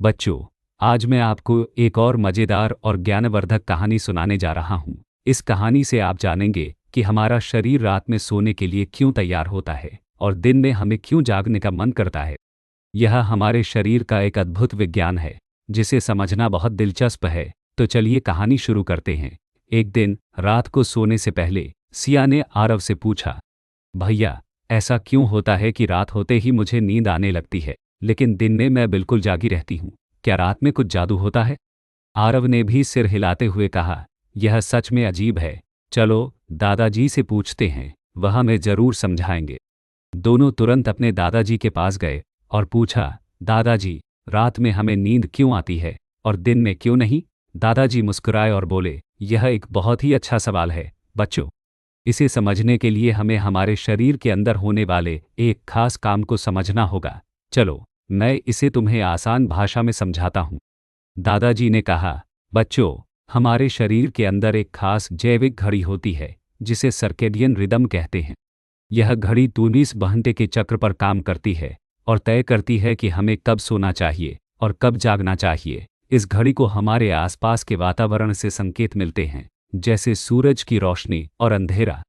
बच्चों, आज मैं आपको एक और मज़ेदार और ज्ञानवर्धक कहानी सुनाने जा रहा हूँ। इस कहानी से आप जानेंगे कि हमारा शरीर रात में सोने के लिए क्यों तैयार होता है और दिन में हमें क्यों जागने का मन करता है। यह हमारे शरीर का एक अद्भुत विज्ञान है, जिसे समझना बहुत दिलचस्प है। तो चलिए कहानी शुरू करते हैं। एक दिन रात को सोने से पहले सिया ने आरव से पूछा, भैया, ऐसा क्यों होता है कि रात होते ही मुझे नींद आने लगती है, लेकिन दिन में मैं बिल्कुल जागी रहती हूँ? क्या रात में कुछ जादू होता है? आरव ने भी सिर हिलाते हुए कहा, यह सच में अजीब है। चलो दादाजी से पूछते हैं, वह हमें जरूर समझाएंगे। दोनों तुरंत अपने दादाजी के पास गए और पूछा, दादाजी, रात में हमें नींद क्यों आती है और दिन में क्यों नहीं? दादाजी मुस्कुराए और बोले, यह एक बहुत ही अच्छा सवाल है बच्चों। इसे समझने के लिए हमें हमारे शरीर के अंदर होने वाले एक खास काम को समझना होगा। चलो मैं इसे तुम्हें आसान भाषा में समझाता हूँ। दादाजी ने कहा, बच्चों, हमारे शरीर के अंदर एक खास जैविक घड़ी होती है जिसे सर्केडियन रिदम कहते हैं। यह घड़ी 24 घंटे के चक्र पर काम करती है और तय करती है कि हमें कब सोना चाहिए और कब जागना चाहिए। इस घड़ी को हमारे आसपास के वातावरण से संकेत मिलते हैं, जैसे सूरज की रोशनी और अंधेरा।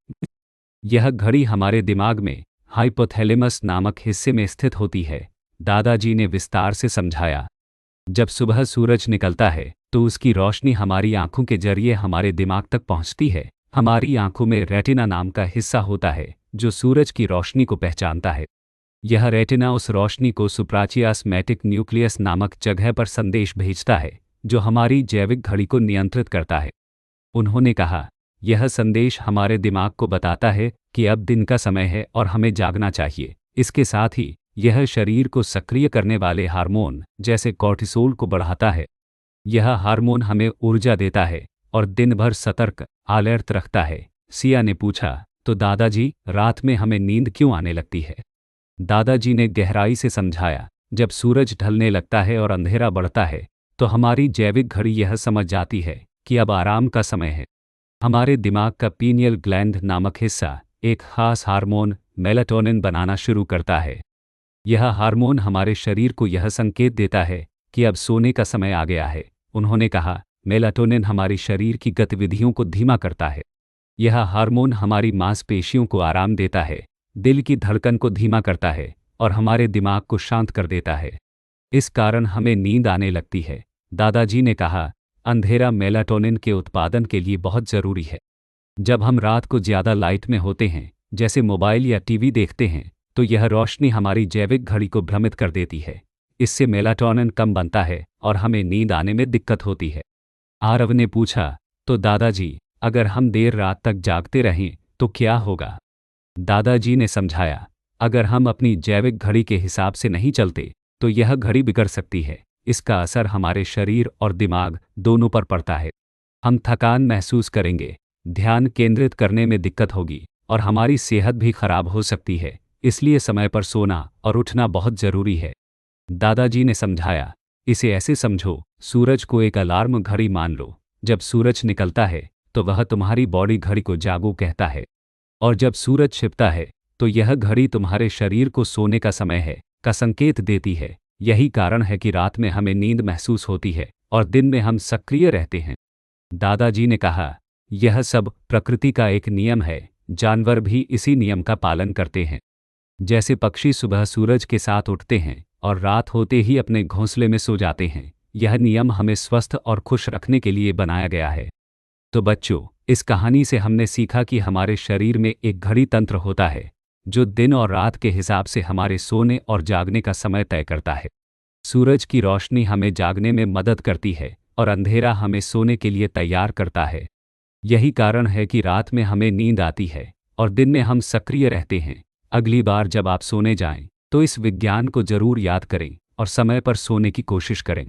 यह घड़ी हमारे दिमाग में हाइपोथैलेमस नामक हिस्से में स्थित होती है। दादाजी ने विस्तार से समझाया, जब सुबह सूरज निकलता है तो उसकी रोशनी हमारी आंखों के जरिए हमारे दिमाग तक पहुंचती है। हमारी आंखों में रेटिना नाम का हिस्सा होता है जो सूरज की रोशनी को पहचानता है। यह रेटिना उस रोशनी को सुप्राचियास्मैटिक न्यूक्लियस नामक जगह पर संदेश भेजता है, जो हमारी जैविक घड़ी को नियंत्रित करता है। उन्होंने कहा, यह संदेश हमारे दिमाग को बताता है कि अब दिन का समय है और हमें जागना चाहिए। इसके साथ ही यह शरीर को सक्रिय करने वाले हार्मोन जैसे कॉर्टिसोल को बढ़ाता है। यह हार्मोन हमें ऊर्जा देता है और दिन भर सतर्क अलर्ट रखता है। सिया ने पूछा, तो दादाजी, रात में हमें नींद क्यों आने लगती है? दादाजी ने गहराई से समझाया, जब सूरज ढलने लगता है और अंधेरा बढ़ता है तो हमारी जैविक घड़ी यह समझ जाती है कि अब आराम का समय है। हमारे दिमाग का पीनियल ग्लैंड नामक हिस्सा एक खास हार्मोन मेलाटोनिन बनाना शुरू करता है। यह हार्मोन हमारे शरीर को यह संकेत देता है कि अब सोने का समय आ गया है। उन्होंने कहा, मेलाटोनिन हमारी शरीर की गतिविधियों को धीमा करता है। यह हार्मोन हमारी मांसपेशियों को आराम देता है, दिल की धड़कन को धीमा करता है और हमारे दिमाग को शांत कर देता है। इस कारण हमें नींद आने लगती है। दादाजी ने कहा, अंधेरा मेलाटोनिन के उत्पादन के लिए बहुत ज़रूरी है। जब हम रात को ज़्यादा लाइट में होते हैं, जैसे मोबाइल या टीवी देखते हैं, तो यह रोशनी हमारी जैविक घड़ी को भ्रमित कर देती है। इससे मेलाटोनिन कम बनता है और हमें नींद आने में दिक्कत होती है। आरव ने पूछा, तो दादाजी, अगर हम देर रात तक जागते रहें तो क्या होगा? दादाजी ने समझाया, अगर हम अपनी जैविक घड़ी के हिसाब से नहीं चलते तो यह घड़ी बिगड़ सकती है। इसका असर हमारे शरीर और दिमाग दोनों पर पड़ता है। हम थकान महसूस करेंगे, ध्यान केंद्रित करने में दिक्कत होगी और हमारी सेहत भी खराब हो सकती है। इसलिए समय पर सोना और उठना बहुत ज़रूरी है। दादाजी ने समझाया, इसे ऐसे समझो, सूरज को एक अलार्म घड़ी मान लो। जब सूरज निकलता है तो वह तुम्हारी बॉडी घड़ी को जागो कहता है, और जब सूरज छिपता है तो यह घड़ी तुम्हारे शरीर को सोने का समय है का संकेत देती है। यही कारण है कि रात में हमें नींद महसूस होती है और दिन में हम सक्रिय रहते हैं। दादाजी ने कहा, यह सब प्रकृति का एक नियम है। जानवर भी इसी नियम का पालन करते हैं। जैसे पक्षी सुबह सूरज के साथ उठते हैं और रात होते ही अपने घोंसले में सो जाते हैं, यह नियम हमें स्वस्थ और खुश रखने के लिए बनाया गया है। तो बच्चों, इस कहानी से हमने सीखा कि हमारे शरीर में एक घड़ी तंत्र होता है जो दिन और रात के हिसाब से हमारे सोने और जागने का समय तय करता है। सूरज की रोशनी हमें जागने में मदद करती है और अंधेरा हमें सोने के लिए तैयार करता है। यही कारण है कि रात में हमें नींद आती है और दिन में हम सक्रिय रहते हैं। अगली बार जब आप सोने जाएं तो इस विज्ञान को जरूर याद करें और समय पर सोने की कोशिश करें।